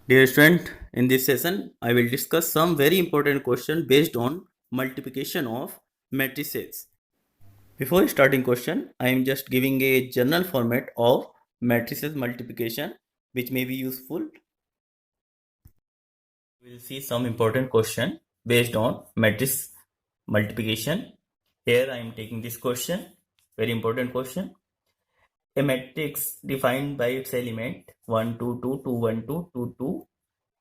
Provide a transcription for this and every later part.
Dear student, in this session, I will discuss some very important question based on multiplication of matrices. Before starting question, I am just giving a general format of matrices multiplication which may be useful. We will see some important question based on matrix multiplication. Here I am taking this question, very important question. A matrix defined by its element 1, 2, 2, 2, 1, 2, 2, 2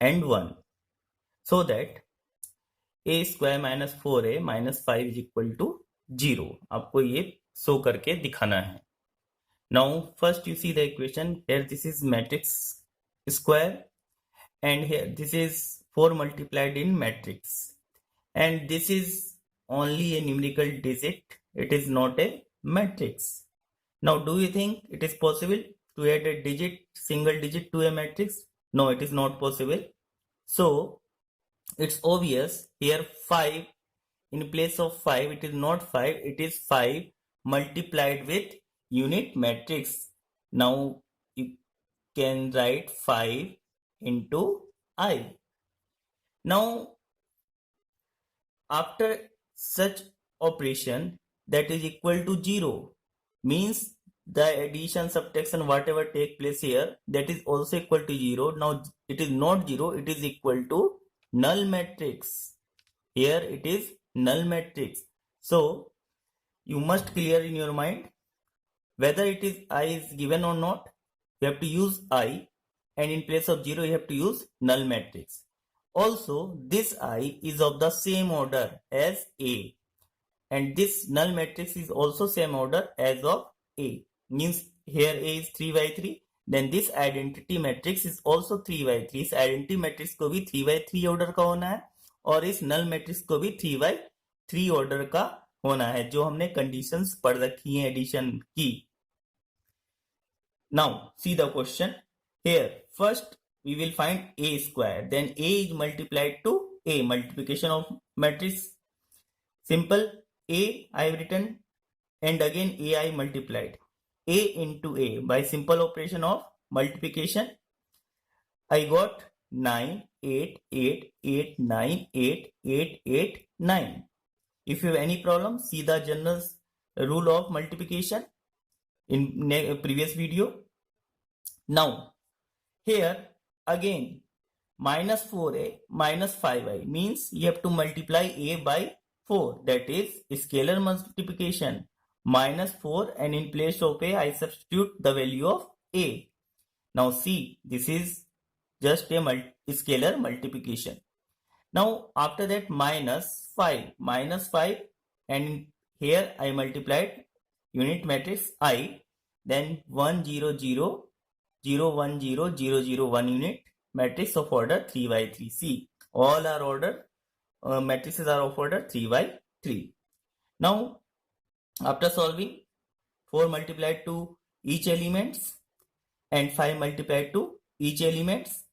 and 1. So that A square minus 4a minus 5 is equal to 0 आपको ये show करके दिखाना है. Now first you see the equation. Here this is matrix square and here this is 4 multiplied in matrix, and this is only a numerical digit, it is not a matrix. Now do you think it is possible to add a digit, single digit to a matrix? No, it is not possible. So it's obvious here 5 in place of 5, it is not 5, it is 5 multiplied with unit matrix. Now you can write 5 into I. Now after such operation that is equal to 0 means the addition, subtraction, whatever take place here, that is also equal to 0. Now it is not 0, it is equal to null matrix. Here it is null matrix. So you must clear in your mind whether it is I is given or not. You have to use I, and in place of 0 you have to use null matrix. Also this I is of the same order as A, and this null matrix is also same order as of A. Means here A is 3 by 3, then this identity matrix is also 3 by 3. इस identity matrix को भी 3 by 3 order का होना है, और इस null matrix को भी 3 by 3 order का होना है, जो हमने conditions पढ़ रखी हैं addition की. Now see the question. Here first we will find A square, then A is multiplied to A, multiplication of matrix. Simple. A I have written, and again A I multiplied. A into A by simple operation of multiplication. I got 9, 8, 8, 8, 9, 8, 8, 8, 9. If you have any problem, see the general rule of multiplication in previous video. Now here again minus 4a minus 5i means you have to multiply a by 4, that is scalar multiplication. Minus 4, and in place of a I substitute the value of a. Now see, this is just a scalar multiplication. Now after that minus 5, and here I multiplied unit matrix I, then 1 0 0 0 1 0 0 0 1 unit matrix of order 3 by 3. See, all are order matrices are of order 3 by 3. Now after solving, 4 multiplied to each elements and 5 multiplied to each elements.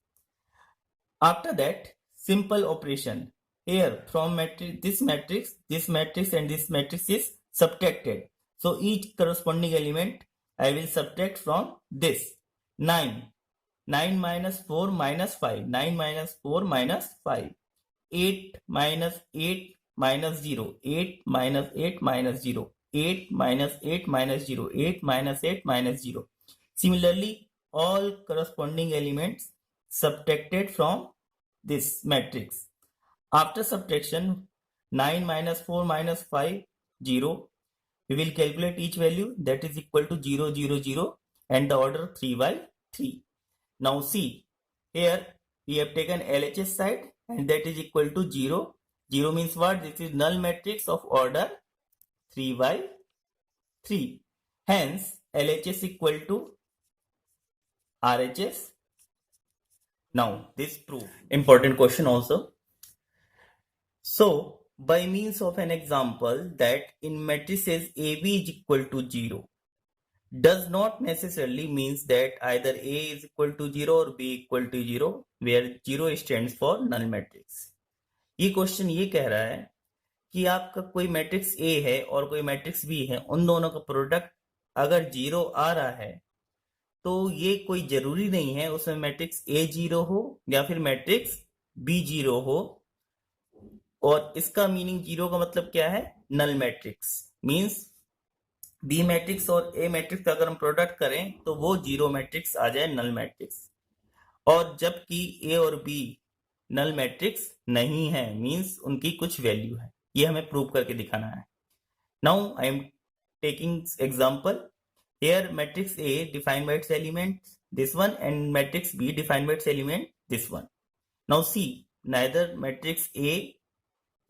After that, simple operation. Here from this matrix and this matrix is subtracted. So each corresponding element I will subtract from this. 9 minus 4 minus 5, 9 minus 4 minus 5, 8 minus 8 minus 0, 8 minus 8 minus 0, 8 minus 8 minus 0, 8 minus 8 minus 0. Similarly, all corresponding elements subtracted from this matrix. After subtraction, 9 minus 4 minus 5, 0. We will calculate each value, that is equal to 0, 0, 0, and the order 3 by 3. Now see, here we have taken LHS side, and that is equal to 0. 0 means what? This is null matrix of order 3 by 3. Hence, LHS equal to RHS. Now, this proof. Important question also. So, by means of an example that in matrices AB is equal to 0, does not necessarily means that either A is equal to 0 or B equal to 0, where 0 stands for null matrix. ये question ये कह रहा है कि आपका कोई matrix A है और कोई मैट्रिक्स B है, उन दोनों का प्रोडक्ट अगर 0 आ रहा है तो ये कोई जरूरी नहीं है उसमें मैट्रिक्स A 0 हो या फिर मैट्रिक्स B 0 हो, और इसका मीनिंग 0 का मतलब क्या है, null matrix. Means B matrix और ए मैट्रिक्स का अगर हम प्रोडक्ट करें तो वो 0 मैट्रिक्स आ जाए, नल मैट्रिक्स। और जबकि ए और बी नल मैट्रिक्स नहीं है, मींस उनकी कुछ वैल्यू है, ये हमें प्रूव करके दिखाना है। Now I am taking example. Here matrix A defined by its element this one and matrix B defined by its element this one. Now see, neither matrix A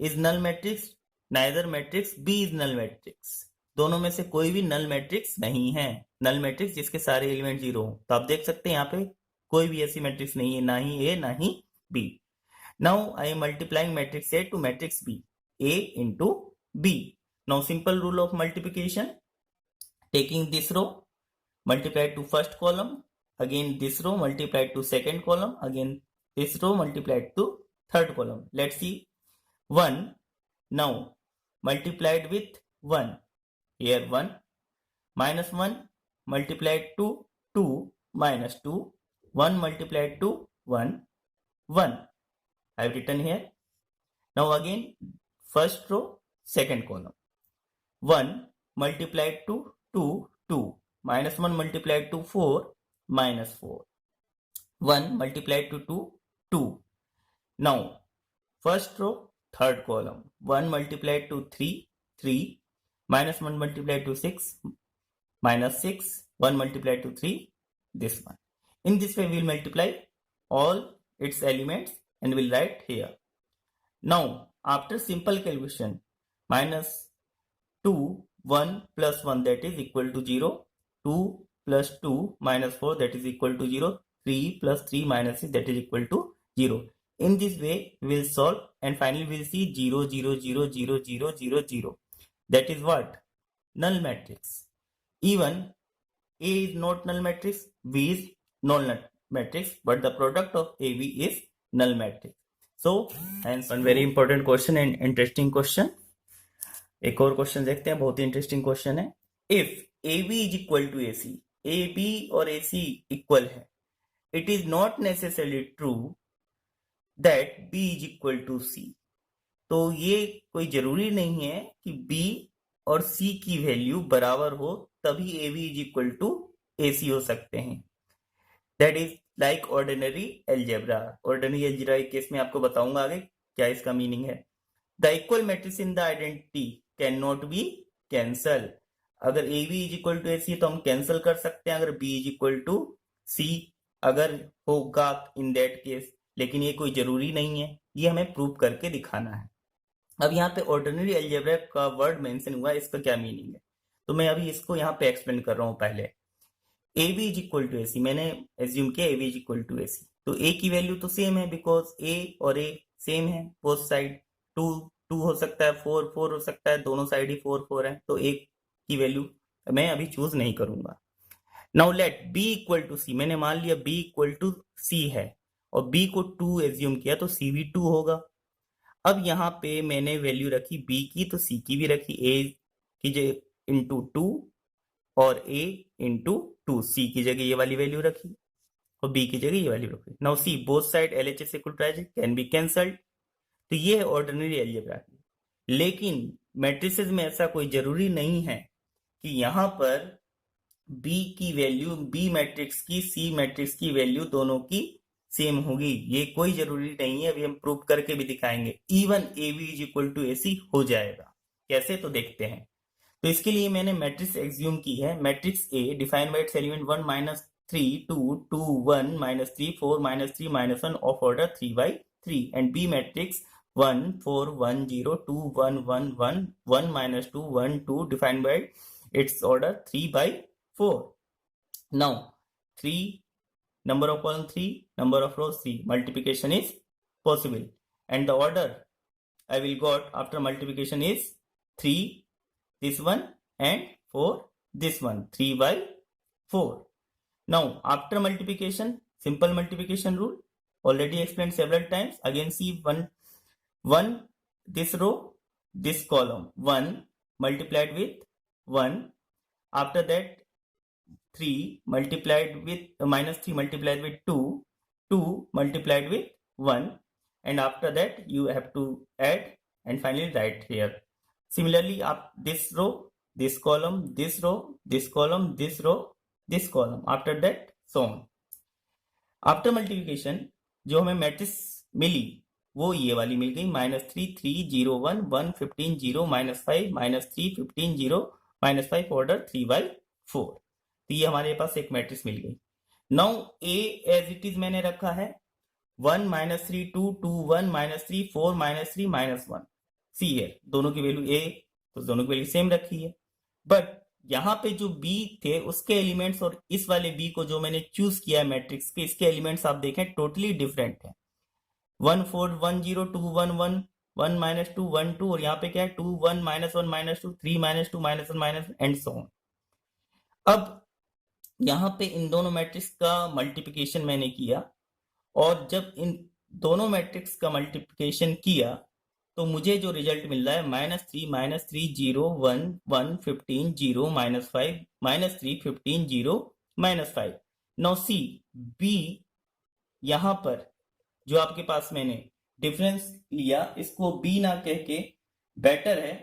is null matrix, neither matrix B is null matrix. दोनों में से कोई भी null matrix नहीं है। Null matrix जिसके सारे element 0 हो, तो आप देख सकते हैं यहाँ पे कोई भी ऐसी मैट्रिक्स नहीं है, ना ही A ना ही B. Now I am multiplying matrix A to matrix B, A into B. Now simple rule of multiplication, taking this row multiplied to first column, again this row multiplied to second column, again this row multiplied to third column. Let's see, 1 now multiplied with 1, here 1 minus 1 multiplied to 2 minus 2, 1 multiplied to 1, 1 I have written here. Now again first row second column, 1 multiplied to 2, 2 minus 1 multiplied to 4 minus 4, 1 multiplied to 2, 2. Now first row third column, 1 multiplied to 3, 3 minus 1 multiplied to 6 minus 6, 1 multiplied to 3, this one. In this way we will multiply all its elements and will write here. Now after simple calculation, minus 2, 1 plus 1 that is equal to 0, 2 plus 2 minus 4 that is equal to 0, 3 plus 3 minus 6 that is equal to 0. In this way we will solve and finally we will see 0, 0, 0, 0, 0, 0, 0. That is what? Null matrix. Even A is not null matrix, B is null matrix, but the product of AB is null matrix. So, hence one very important question and interesting question. एक और question देखते हैं, बहुत ही interesting question है. If A B is equal to A C, A B और A C equal है, it is not necessarily true that B is equal to C. तो ये कोई जरूरी नहीं है कि बी और सी की वैल्यू बराबर हो तभी A B is equal to A C हो सकते हैं. That is like ordinary algebra. Ordinary algebra के केस में आपको बताऊंगा आगे क्या इसका मीनिंग है. The equal matrix in the identity can not be cancel. अगर A B is equal to A C तो हम कैंसिल कर सकते हैं अगर B is equal to C अगर होगा इन दैट केस, लेकिन ये कोई जरूरी नहीं है, ये हमें प्रूव करके दिखाना है. अब यहाँ पे ऑर्डिनरी अलजेब्रा का वर्ड मेंशन हुआ है, इसका क्या मीनिंग है, तो मैं अभी इसको यहाँ पे एक्सप्लेन कर रहा हूँ. पहले A B is equal to A C, मैंने एज्यूम किया A B is equal to A C, तो ए की वैल्यू तो सेम है बिकॉज ए और ए सेम है बोथ साइड. 2 2 हो सकता है, 4 4 हो सकता है, दोनों साइड ही 4 4 है, तो ए की वैल्यू मैं अभी चूज नहीं करूंगा. Now let B equal to C, मैंने मान लिया बी इक्वल टू सी है और बी को 2 एज्यूम किया तो सी भी 2 होगा. अब यहाँ पे मैंने वैल्यू रखी बी की तो सी की भी रखी, ए की जगह इंटू 2 और ए इंटू 2, सी की जगह ये वाली वैल्यू रखी और बी की जगह ये वैल्यू रखी. Now see both side LHS equal to can be cancelled. तो ये है ऑर्डिनरी अलजेब्रा. लेकिन मैट्रिसेस में ऐसा कोई जरूरी नहीं है कि यहाँ पर बी की वैल्यू बी मैट्रिक्स की सी मैट्रिक्स की वैल्यू दोनों की सेम होगी, ये कोई जरूरी नहीं है. अभी हम प्रूव करके भी दिखाएंगे. Even A B is equal to A C हो जाएगा. कैसे, तो देखते हैं. तो इसके लिए मैंने मैट्रिक्स एज्यूम की है. Matrix A defined by it's element 1 minus 3 2 2 1 minus 3 4 minus 3 minus 1 of order 3 by 3, and B matrix 1 4 1 0 2 1 1 1 1 minus 2 1 2 defined by its order 3 by 4. Now 3 number of column 3, number of rows 3, multiplication is possible, and the order I will got after multiplication is 3 this one and 4 this one, 3 by 4. Now after multiplication, simple multiplication rule already explained several times. Again see 1 this row this column, 1 multiplied with 1, after that 3 multiplied with minus 3 multiplied with 2, 2 multiplied with 1, and after that you have to add and finally write here. Similarly, up this row, this column, this row, this column, this row, this column. After that, so on. After multiplication जो हमें matrix मिली वो ये वाली मिल गई -3 3 0 1 1 15 0 -5 -3 15 0 -5 order 3/4. तो ये हमारे पास एक मैट्रिक्स मिल गई. Now A as it is मैंने रखा है 1 -3 2 2 1 -3 4 -3 -1. सी है दोनों की वैल्यू ए, तो दोनों की वैल्यू सेम रखी है. बट यहाँ पे जो बी थे उसके एलिमेंट्स और इस वाले बी को जो मैंने चूज किया है मैट्रिक्स के, इसके एलिमेंट्स आप देखें टोटली डिफरेंट है. 1 4 1 0 2 1 1 1 -2 1 2 और यहाँ पे क्या है 2 1 -1 -2 3 -2 -1 -1 एंड सो ऑन. अब यहाँ पे इन दोनों मैट्रिक्स का मल्टीप्लिकेशन मैंने किया और जब इन दोनों मैट्रिक्स का मल्टीप्लिकेशन किया तो मुझे जो रिजल्ट मिल रहा है -3 0 1 1 15 0 -5 -3 15 0 -5. नाउ सी बी यहां पर जो आपके पास मैंने डिफरेंस लिया इसको बी ना कह के बेटर है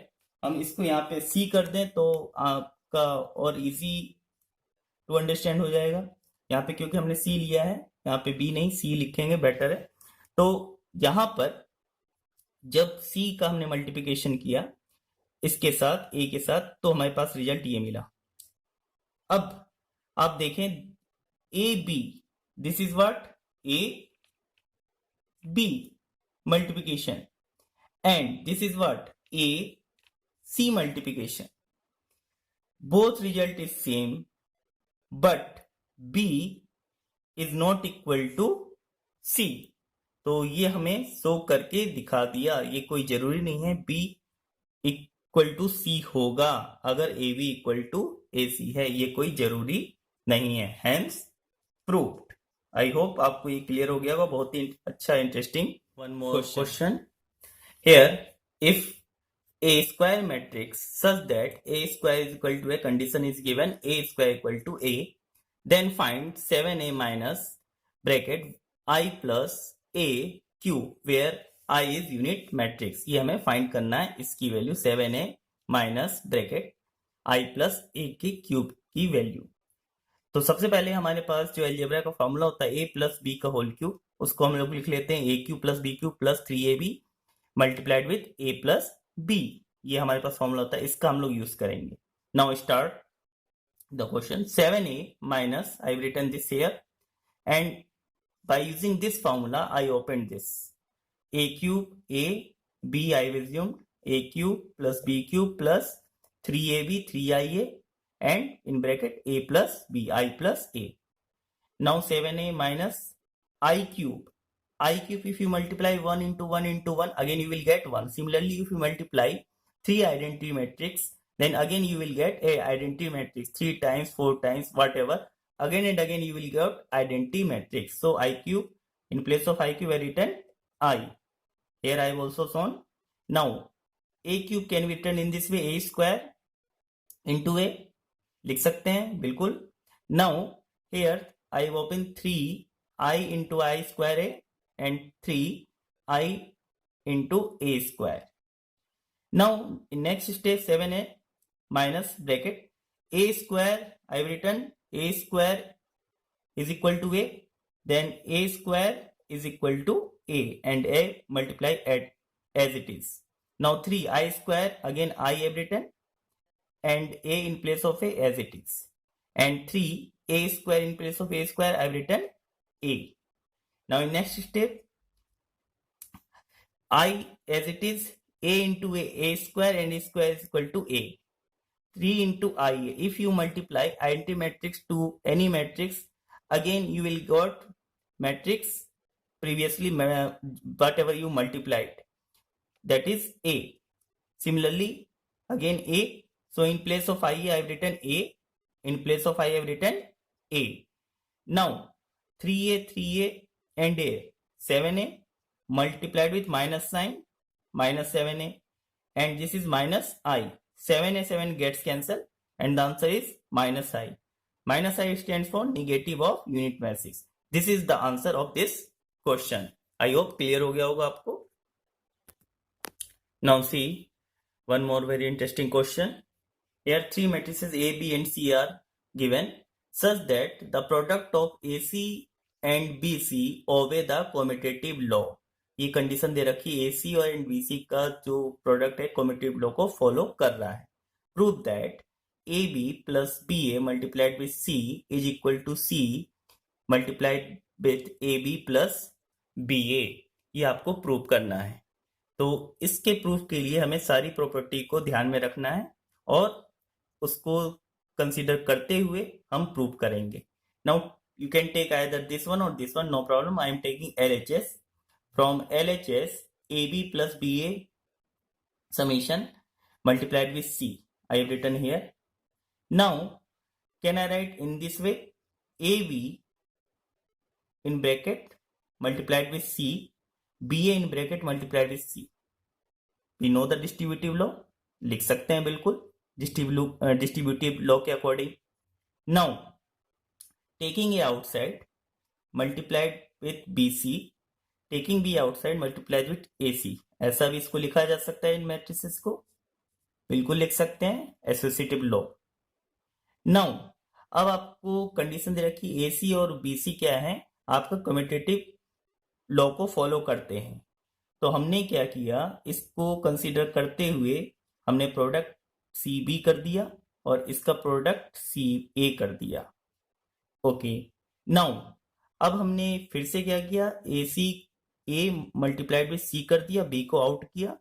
हम इसको यहाँ पे सी कर दें तो आपका और इजी टू अंडरस्टैंड हो जाएगा. यहाँ पे क्योंकि हमने सी लिया है यहाँ पे बी नहीं सी लिखेंगे बेटर है. तो यहां पर जब C का हमने मल्टीप्लिकेशन किया इसके साथ A के साथ तो हमारे पास रिजल्ट ये मिला. अब आप देखें A B this is what A B multiplication and this is what A C multiplication. Both result is same but B is not equal to C. तो ये हमें शो करके दिखा दिया. ये कोई जरूरी नहीं है B इक्वल टू C होगा अगर AB इक्वल टू AC है, ये कोई जरूरी नहीं है. Hence proved. आई होप आपको ये क्लियर हो गया होगा. बहुत ही अच्छा interesting. One more question here. If A square matrix such that A square is equal to a condition is given A square equal to A, then find 7A minus bracket I plus A cube where I is unit matrix. ये हमें find करना है. इसकी value 7A minus bracket I plus A की cube की value. तो सबसे पहले हमारे पास जो अलजेब्रा का फॉर्मूला होता है A प्लस बी का होल क्यूब, उसको हम लोग लिख लेते हैं A cube plus B cube plus 3AB multiplied with A plus B. ये हमारे पास फॉर्मूला होता है, इसका हम लोग यूज करेंगे. Now start the question. 7A minus I have written this here and by using this formula I opened this. A cube A B I have assumed A cube plus B cube plus 3AB 3IA and in bracket A plus B I plus A. Now 7A minus I cube. I cube if you multiply 1 into 1 into 1 again you will get 1. Similarly if you multiply 3 identity matrix then again you will get a identity matrix 3 times 4 times whatever. Again and again you will get identity matrix. So I cube in place of I cube I written I. Here I have also shown. Now A cube can be written in this way A square into A. लिख सकते हैं बिल्कुल. Now here I have opened 3I into I square A and 3I into A square. Now in next step 7A minus bracket A square I have written A square is equal to A, then A square is equal to A and A multiply as it is. Now 3I square again I have written and A in place of A as it is, and 3A square in place of A square I have written A. Now in next step I as it is A into A square and A square is equal to A. 3 into I. If you multiply identity matrix to any matrix, again you will got matrix previously whatever you multiplied, that is A. Similarly again A. So in place of I have written A. In place of I have written A. Now 3A and A 7A multiplied with minus sign minus 7A and this is minus I. 7A 7 gets cancelled and the answer is minus I. Minus I stands for negative of unit matrix. This is the answer of this question. I hope clear हो गया होगा आपको. Now see one more very interesting question. Here three matrices A, B and C are given such that the product of AC and BC obey the commutative law. ये condition दे रखी AC और BC का जो product है commutative law को follow कर रहा है. Prove that AB plus BA multiplied with C is equal to C multiplied with AB plus BA. ये आपको प्रूव करना है. तो इसके प्रूफ के लिए हमें सारी प्रॉपर्टी को ध्यान में रखना है और उसको कंसीडर करते हुए हम प्रूव करेंगे. Now you can take either this one और this one, no problem. I am taking LHS. From LHS AB plus BA summation multiplied with C. I have written here. Now can I write in this way? AB in bracket multiplied with C, BA in bracket multiplied with C. We know the distributive law. लिख सकते हैं बिल्कुल distributive law के according. Now taking A outside multiplied with BC, taking B outside multiplied with AC. ऐसा भी इसको लिखा जा सकता है इन मैट्रिसेस को, बिल्कुल लिख सकते हैं एसोसिएटिव लॉ. नाउ अब आपको कंडीशन दे रखी AC और BC क्या है, आपका कम्यूटेटिव लॉ को फॉलो करते हैं. तो हमने क्या किया, इसको कंसीडर करते हुए हमने प्रोडक्ट CB कर दिया और इसका प्रोडक्ट CA कर दिया. ओके. नाउ अब हमने फिर से क्या किया, A मल्टीप्लाइड विद C कर दिया, B को आउट किया,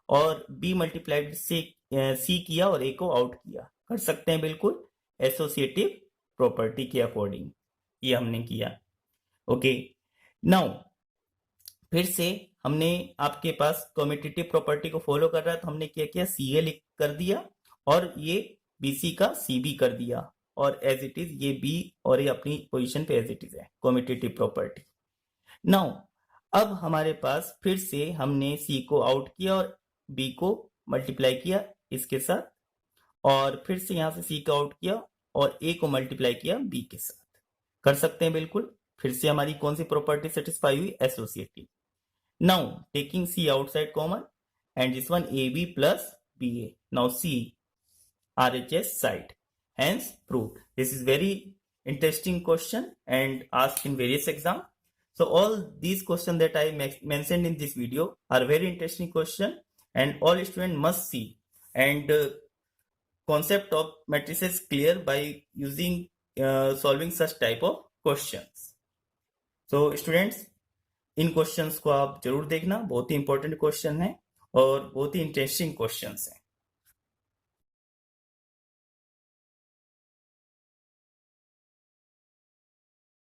और B मल्टीप्लाइड विद C किया और A को आउट किया. कर सकते हैं बिल्कुल एसोसिएटिव प्रॉपर्टी के अकॉर्डिंग. ये हमने किया. ओके. नाउ फिर से हमने आपके पास कम्यूटेटिव प्रॉपर्टी को फॉलो कर रहा है तो हमने क्या किया, CA लिख कर दिया और ये BC का CB कर दिया और एज इट इज ये B और ये अपनी पोजीशन पे एज इट इज है कम्यूटेटिव प्रॉपर्टी. नाउ अब हमारे पास फिर से हमने C को आउट किया और B को मल्टीप्लाई किया इसके साथ, और फिर से यहाँ से C को आउट किया और A को मल्टीप्लाई किया B के साथ. कर सकते हैं बिल्कुल. फिर से हमारी कौन सी प्रॉपर्टी सेटिस्फाई हुई, associative. Now taking C outside common and this one AB plus BA. Now C RHS side. Hence proved. This is very interesting question and asked in various exam. So all these questions that I mentioned in this video are very interesting question and all students must see, and concept of matrices clear by using solving such type of questions. So students, in questions को आप जरूर देखना, बहुत ही important question है और बहुत ही interesting questions हैं.